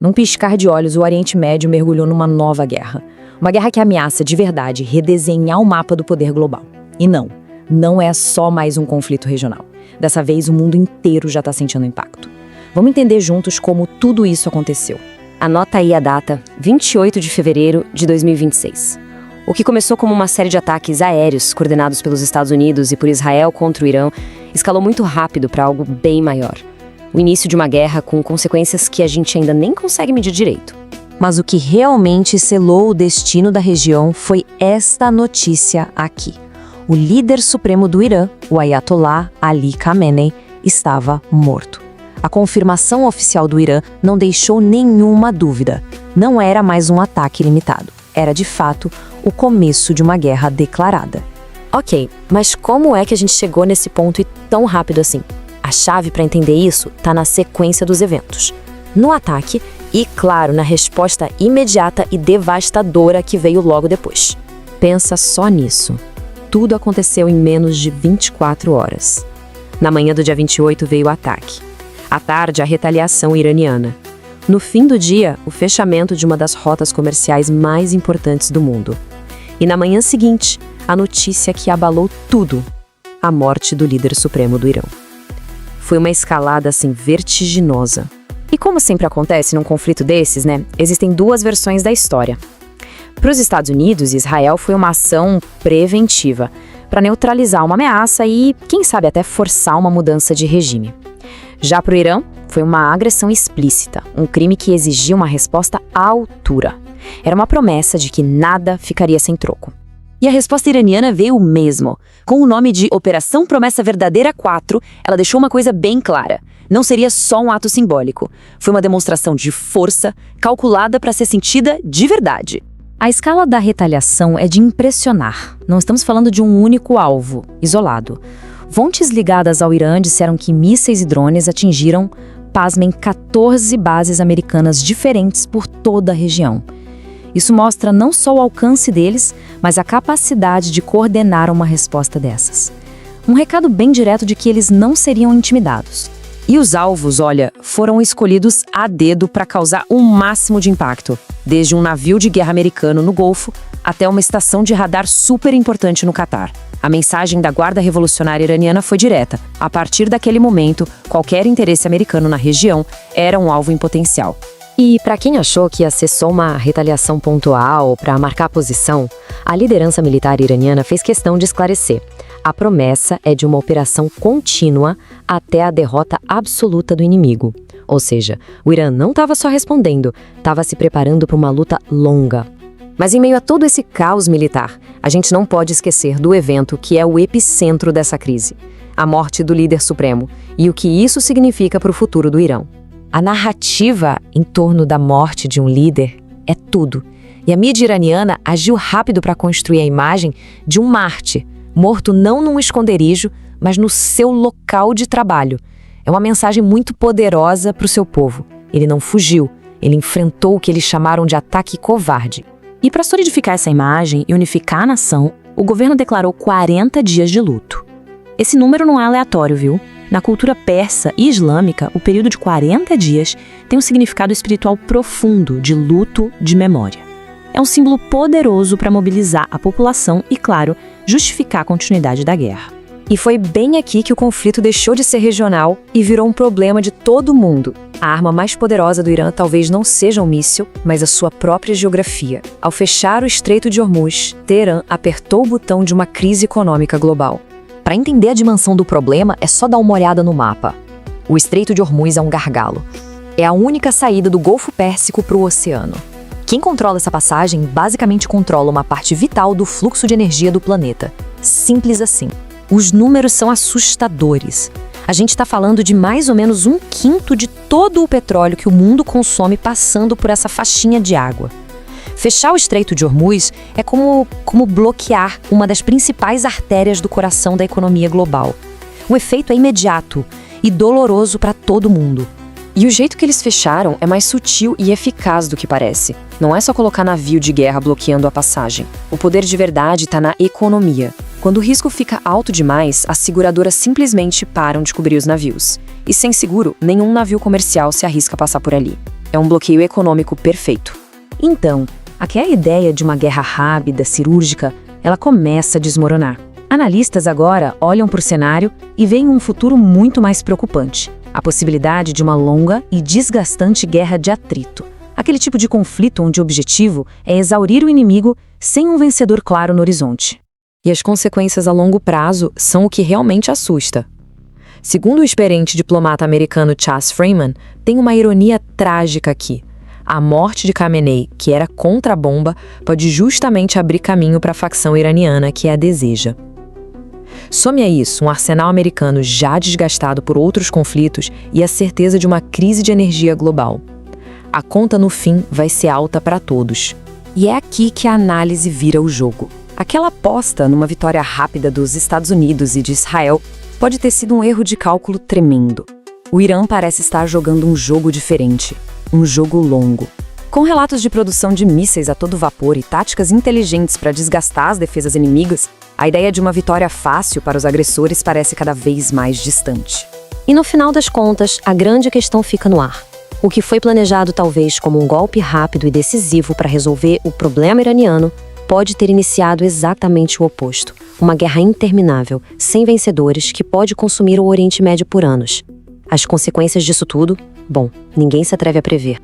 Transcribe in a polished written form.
Num piscar de olhos, o Oriente Médio mergulhou numa nova guerra. Uma guerra que ameaça de verdade redesenhar o mapa do poder global. E não é só mais um conflito regional. Dessa vez, o mundo inteiro já está sentindo impacto. Vamos entender juntos como tudo isso aconteceu. Anota aí a data, 28 de fevereiro de 2026. O que começou como uma série de ataques aéreos coordenados pelos Estados Unidos e por Israel contra o Irã escalou muito rápido para algo bem maior. O início de uma guerra com consequências que a gente ainda nem consegue medir direito. Mas o que realmente selou o destino da região foi esta notícia aqui. O líder supremo do Irã, o Ayatollah Ali Khamenei, estava morto. A confirmação oficial do Irã não deixou nenhuma dúvida. Não era mais um ataque limitado. Era, de fato, o começo de uma guerra declarada. Ok, mas como é que a gente chegou nesse ponto e tão rápido assim? A chave para entender isso está na sequência dos eventos. No ataque e, claro, na resposta imediata e devastadora que veio logo depois. Pensa só nisso. Tudo aconteceu em menos de 24 horas. Na manhã do dia 28 veio o ataque. À tarde, a retaliação iraniana. No fim do dia, o fechamento de uma das rotas comerciais mais importantes do mundo. E na manhã seguinte, a notícia que abalou tudo: a morte do líder supremo do Irã. Foi uma escalada assim vertiginosa. E como sempre acontece num conflito desses, existem duas versões da história. Para os Estados Unidos, Israel foi uma ação preventiva para neutralizar uma ameaça e, quem sabe, até forçar uma mudança de regime. Já para o Irã, foi uma agressão explícita, um crime que exigia uma resposta à altura. Era uma promessa de que nada ficaria sem troco. E a resposta iraniana veio mesmo. Com o nome de Operação Promessa Verdadeira 4, ela deixou uma coisa bem clara. Não seria só um ato simbólico. Foi uma demonstração de força, calculada para ser sentida de verdade. A escala da retaliação é de impressionar. Não estamos falando de um único alvo, isolado. Fontes ligadas ao Irã disseram que mísseis e drones atingiram, pasmem, 14 bases americanas diferentes por toda a região. Isso mostra não só o alcance deles, mas a capacidade de coordenar uma resposta dessas. Um recado bem direto de que eles não seriam intimidados. E os alvos, foram escolhidos a dedo para causar o máximo de impacto, desde um navio de guerra americano no Golfo até uma estação de radar super importante no Catar. A mensagem da Guarda Revolucionária Iraniana foi direta. A partir daquele momento, qualquer interesse americano na região era um alvo em potencial. E para quem achou que ia ser só uma retaliação pontual para marcar posição, a liderança militar iraniana fez questão de esclarecer. A promessa é de uma operação contínua até a derrota absoluta do inimigo. Ou seja, o Irã não estava só respondendo, estava se preparando para uma luta longa. Mas em meio a todo esse caos militar, a gente não pode esquecer do evento que é o epicentro dessa crise: a morte do líder supremo e o que isso significa para o futuro do Irã. A narrativa em torno da morte de um líder é tudo. E a mídia iraniana agiu rápido para construir a imagem de um mártir, morto não num esconderijo, mas no seu local de trabalho. É uma mensagem muito poderosa para o seu povo. Ele não fugiu, ele enfrentou o que eles chamaram de ataque covarde. E para solidificar essa imagem e unificar a nação, o governo declarou 40 dias de luto. Esse número não é aleatório, viu? Na cultura persa e islâmica, o período de 40 dias tem um significado espiritual profundo de luto, de memória. É um símbolo poderoso para mobilizar a população e, claro, justificar a continuidade da guerra. E foi bem aqui que o conflito deixou de ser regional e virou um problema de todo mundo. A arma mais poderosa do Irã talvez não seja um míssil, mas a sua própria geografia. Ao fechar o Estreito de Hormuz, Teherã apertou o botão de uma crise econômica global. Para entender a dimensão do problema, é só dar uma olhada no mapa. O Estreito de Hormuz é um gargalo. É a única saída do Golfo Pérsico para o oceano. Quem controla essa passagem basicamente controla uma parte vital do fluxo de energia do planeta. Simples assim. Os números são assustadores. A gente está falando de mais ou menos 1/5 de todo o petróleo que o mundo consome passando por essa faixinha de água. Fechar o Estreito de Hormuz é como bloquear uma das principais artérias do coração da economia global. O efeito é imediato e doloroso para todo mundo. E o jeito que eles fecharam é mais sutil e eficaz do que parece. Não é só colocar navio de guerra bloqueando a passagem. O poder de verdade está na economia. Quando o risco fica alto demais, as seguradoras simplesmente param de cobrir os navios. E sem seguro, nenhum navio comercial se arrisca a passar por ali. É um bloqueio econômico perfeito. Então, aquela ideia de uma guerra rápida, cirúrgica, ela começa a desmoronar. Analistas agora olham para o cenário e veem um futuro muito mais preocupante. A possibilidade de uma longa e desgastante guerra de atrito. Aquele tipo de conflito onde o objetivo é exaurir o inimigo sem um vencedor claro no horizonte. E as consequências a longo prazo são o que realmente assusta. Segundo o experiente diplomata americano Chas Freeman, tem uma ironia trágica aqui. A morte de Khamenei, que era contra a bomba, pode justamente abrir caminho para a facção iraniana que a deseja. Some a isso um arsenal americano já desgastado por outros conflitos e a certeza de uma crise de energia global. A conta, no fim, vai ser alta para todos. E é aqui que a análise vira o jogo. Aquela aposta numa vitória rápida dos Estados Unidos e de Israel pode ter sido um erro de cálculo tremendo. O Irã parece estar jogando um jogo diferente, um jogo longo. Com relatos de produção de mísseis a todo vapor e táticas inteligentes para desgastar as defesas inimigas, a ideia de uma vitória fácil para os agressores parece cada vez mais distante. E no final das contas, a grande questão fica no ar. O que foi planejado talvez como um golpe rápido e decisivo para resolver o problema iraniano pode ter iniciado exatamente o oposto. Uma guerra interminável, sem vencedores, que pode consumir o Oriente Médio por anos. As consequências disso tudo, bom, ninguém se atreve a prever.